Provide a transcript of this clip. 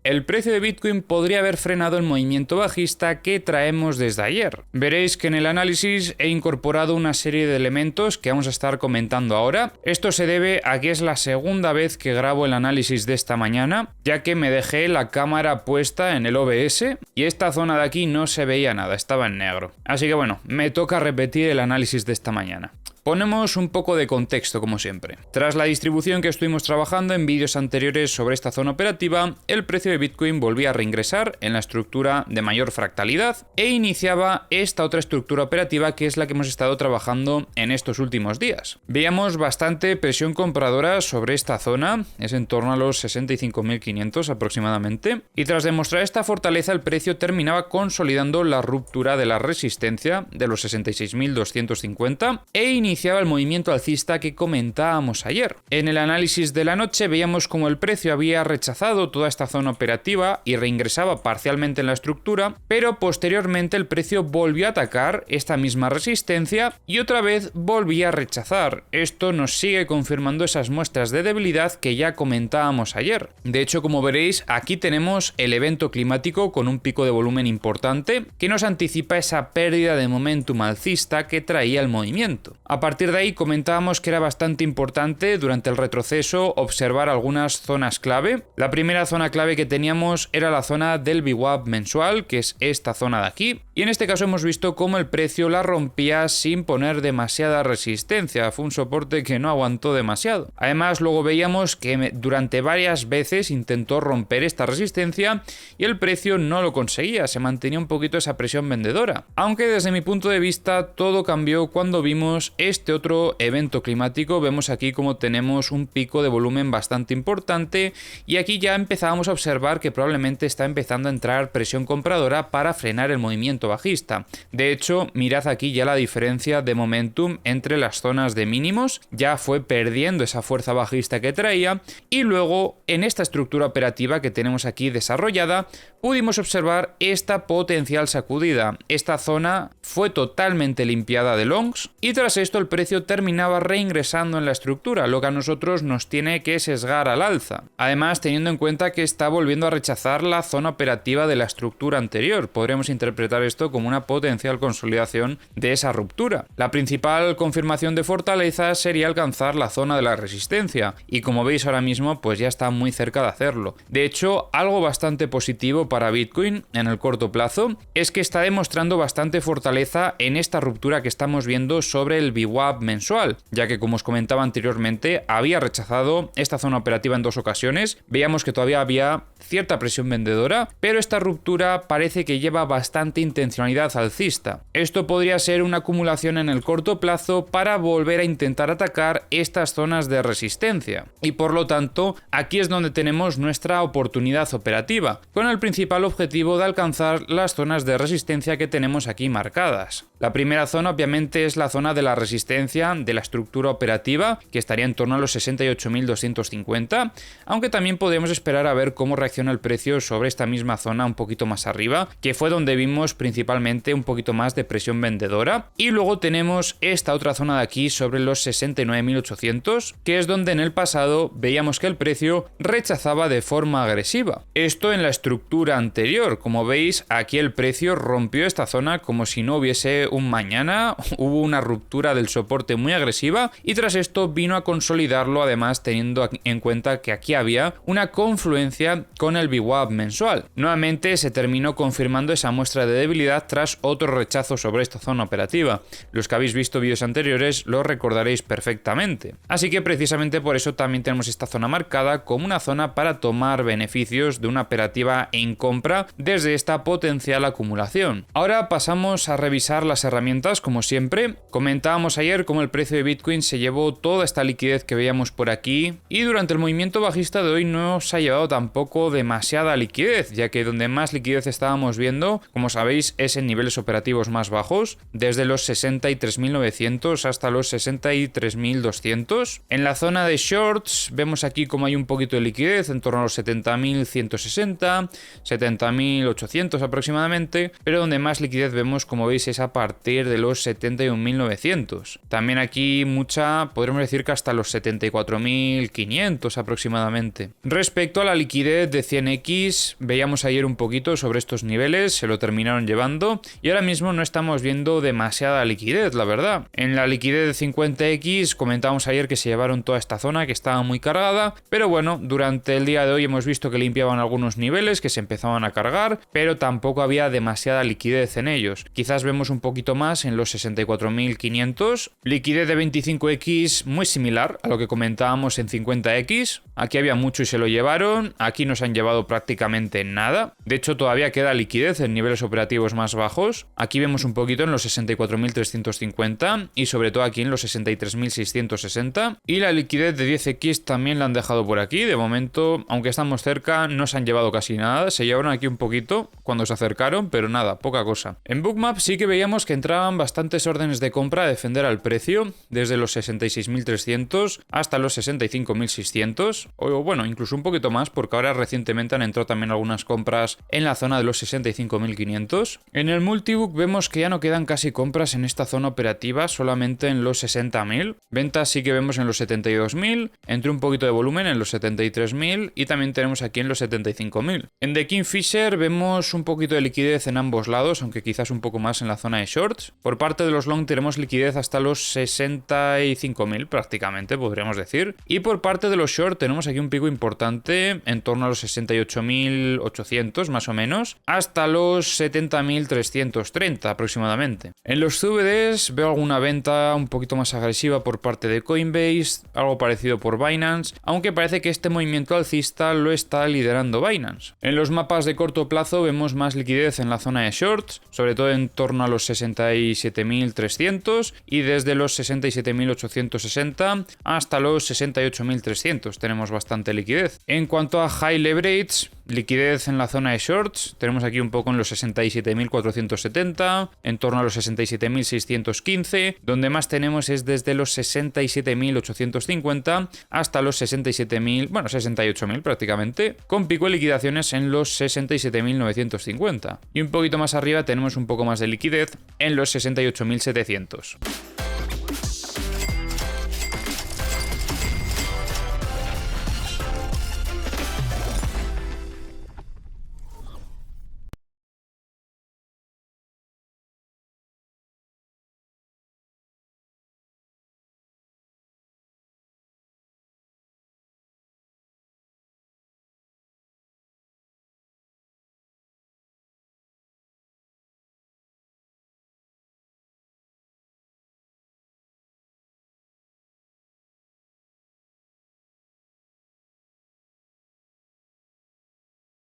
el precio de Bitcoin podría haber frenado el movimiento bajista que traemos desde ayer. Veréis que en el análisis he incorporado una serie de elementos que vamos a estar comentando ahora. Esto se debe a que es la segunda vez que grabo el análisis de esta mañana, ya que me dejé la cámara puesta en el OBS y esta zona de aquí no se veía nada, estaba en negro. Así que bueno, me toca repetir el análisis de esta mañana. Ponemos un poco de contexto como siempre. Tras la distribución que estuvimos trabajando en vídeos anteriores sobre esta zona operativa, el precio de Bitcoin volvía a reingresar en la estructura de mayor fractalidad e iniciaba esta otra estructura operativa que es la que hemos estado trabajando en estos últimos días. Veíamos bastante presión compradora sobre esta zona, es en torno a los 65.500 aproximadamente, y tras demostrar esta fortaleza el precio terminaba consolidando la ruptura de la resistencia de los 66.250 e iniciaba el movimiento alcista que comentábamos ayer. En el análisis de la noche veíamos como el precio había rechazado toda esta zona operativa y reingresaba parcialmente en la estructura, pero posteriormente el precio volvió a atacar esta misma resistencia y otra vez volvía a rechazar. Esto nos sigue confirmando esas muestras de debilidad que ya comentábamos ayer. De hecho, como veréis, aquí tenemos el evento climático con un pico de volumen importante que nos anticipa esa pérdida de momentum alcista que traía el movimiento. A partir de ahí comentábamos que era bastante importante durante el retroceso observar algunas zonas clave. La primera zona clave que teníamos era la zona del VWAP mensual, que es esta zona de aquí, y en este caso hemos visto cómo el precio la rompía sin poner demasiada resistencia, fue un soporte que no aguantó demasiado. Además luego veíamos que durante varias veces intentó romper esta resistencia y el precio no lo conseguía, se mantenía un poquito esa presión vendedora. Aunque desde mi punto de vista todo cambió cuando vimos este otro evento climático. Vemos aquí como tenemos un pico de volumen bastante importante y aquí ya empezábamos a observar que probablemente está empezando a entrar presión compradora para frenar el movimiento bajista. De hecho, mirad aquí ya la diferencia de momentum entre las zonas de mínimos, ya fue perdiendo esa fuerza bajista que traía y luego en esta estructura operativa que tenemos aquí desarrollada pudimos observar esta potencial sacudida. Esta zona fue totalmente limpiada de longs y tras esto el precio terminaba reingresando en la estructura, lo que a nosotros nos tiene que sesgar al alza. Además, teniendo en cuenta que está volviendo a rechazar la zona operativa de la estructura anterior, podremos interpretar esto como una potencial consolidación de esa ruptura. La principal confirmación de fortaleza sería alcanzar la zona de la resistencia y como veis ahora mismo pues ya está muy cerca de hacerlo. De hecho, algo bastante positivo para Bitcoin en el corto plazo es que está demostrando bastante fortaleza en esta ruptura que estamos viendo sobre el VWAP mensual, ya que como os comentaba anteriormente había rechazado esta zona operativa en dos ocasiones, veíamos que todavía había cierta presión vendedora, pero esta ruptura parece que lleva bastante intencionalidad alcista. Esto podría ser una acumulación en el corto plazo para volver a intentar atacar estas zonas de resistencia y por lo tanto aquí es donde tenemos nuestra oportunidad operativa, con el principal objetivo de alcanzar las zonas de resistencia que tenemos aquí marcadas. La primera zona obviamente es la zona de la resistencia de la estructura operativa, que estaría en torno a los 68.250, aunque también podemos esperar a ver cómo reacciona el precio sobre esta misma zona un poquito más arriba, que fue donde vimos principalmente un poquito más de presión vendedora, y luego tenemos esta otra zona de aquí sobre los 69.800, que es donde en el pasado veíamos que el precio rechazaba de forma agresiva. Esto en la estructura anterior, como veis aquí el precio rompió esta zona como si no hubiese un mañana, hubo una ruptura del soporte muy agresiva y tras esto vino a consolidarlo, además teniendo en cuenta que aquí había una confluencia con el VWAP mensual. Nuevamente se terminó confirmando esa muestra de debilidad tras otro rechazo sobre esta zona operativa. Los que habéis visto vídeos anteriores lo recordaréis perfectamente. Así que precisamente por eso también tenemos esta zona marcada como una zona para tomar beneficios de una operativa en compra desde esta potencial acumulación. Ahora pasamos a revisar las herramientas como siempre. Comentábamos ayer cómo el precio de Bitcoin se llevó toda esta liquidez que veíamos por aquí y durante el movimiento bajista de hoy no se ha llevado tampoco demasiada liquidez, ya que donde más liquidez estábamos viendo, como sabéis, es en niveles operativos más bajos, desde los 63.900 hasta los 63.200. En la zona de shorts vemos aquí como hay un poquito de liquidez, en torno a los 70.160, 70.800 aproximadamente, pero donde más liquidez vemos, como veis, pues es a partir de los 71.900. También aquí mucha, podríamos decir que hasta los 74.500 aproximadamente. Respecto a la liquidez de 100X, veíamos ayer un poquito sobre estos niveles, se lo terminaron llevando y ahora mismo no estamos viendo demasiada liquidez, la verdad. En la liquidez de 50X comentábamos ayer que se llevaron toda esta zona que estaba muy cargada, pero bueno, durante el día de hoy hemos visto que limpiaban algunos niveles que se empezaban a cargar, pero tampoco había demasiada liquidez en ellos. Quizás vemos un poquito más en los 64.500. Liquidez de 25X muy similar a lo que comentábamos en 50X. Aquí había mucho y se lo llevaron, aquí no se han llevado prácticamente nada. De hecho, todavía queda liquidez en niveles operativos más bajos. Aquí vemos un poquito en los 64.350 y sobre todo aquí en los 63.660. Y la liquidez de 10X también la han dejado por aquí. De momento, aunque estamos cerca, no se han llevado casi nada. Se llevaron aquí un poquito cuando se acercaron, pero nada, poca cosa. En Bookmap sí que veíamos que entraban bastantes órdenes de compra a defender al precio, desde los 66.300 hasta los 65.600. O bueno, incluso un poquito más, porque ahora recientemente han entrado también algunas compras en la zona de los 65.500. En el multibook vemos que ya no quedan casi compras en esta zona operativa, solamente en los 60.000. Ventas sí que vemos en los 72.000, entró un poquito de volumen en los 73.000 y también tenemos aquí en los 75.000. En The Kingfisher vemos un poquito de liquidez en ambos lados, aunque quizás un poco más en la zona de shorts. Por parte de los long tenemos liquidez hasta los 65.000 prácticamente, podríamos decir. Y por parte de los short tenemos aquí un pico importante en torno a los 68.800 más o menos, hasta los 70.330 aproximadamente. En los CBDs veo alguna venta un poquito más agresiva por parte de Coinbase, algo parecido por Binance, aunque parece que este movimiento alcista lo está liderando Binance. En los mapas de corto plazo vemos más liquidez en la zona de shorts, sobre todo en torno a los 67.300 y desde los 67.860 hasta los 68.300 tenemos bastante liquidez. En cuanto a high leverage, liquidez en la zona de shorts, tenemos aquí un poco en los 67.470, en torno a los 67.615, donde más tenemos es desde los 67.850 hasta los 67.000, bueno, 68.000 prácticamente, con pico de liquidaciones en los 67.950. Y un poquito más arriba tenemos un poco más de liquidez en los 68.700.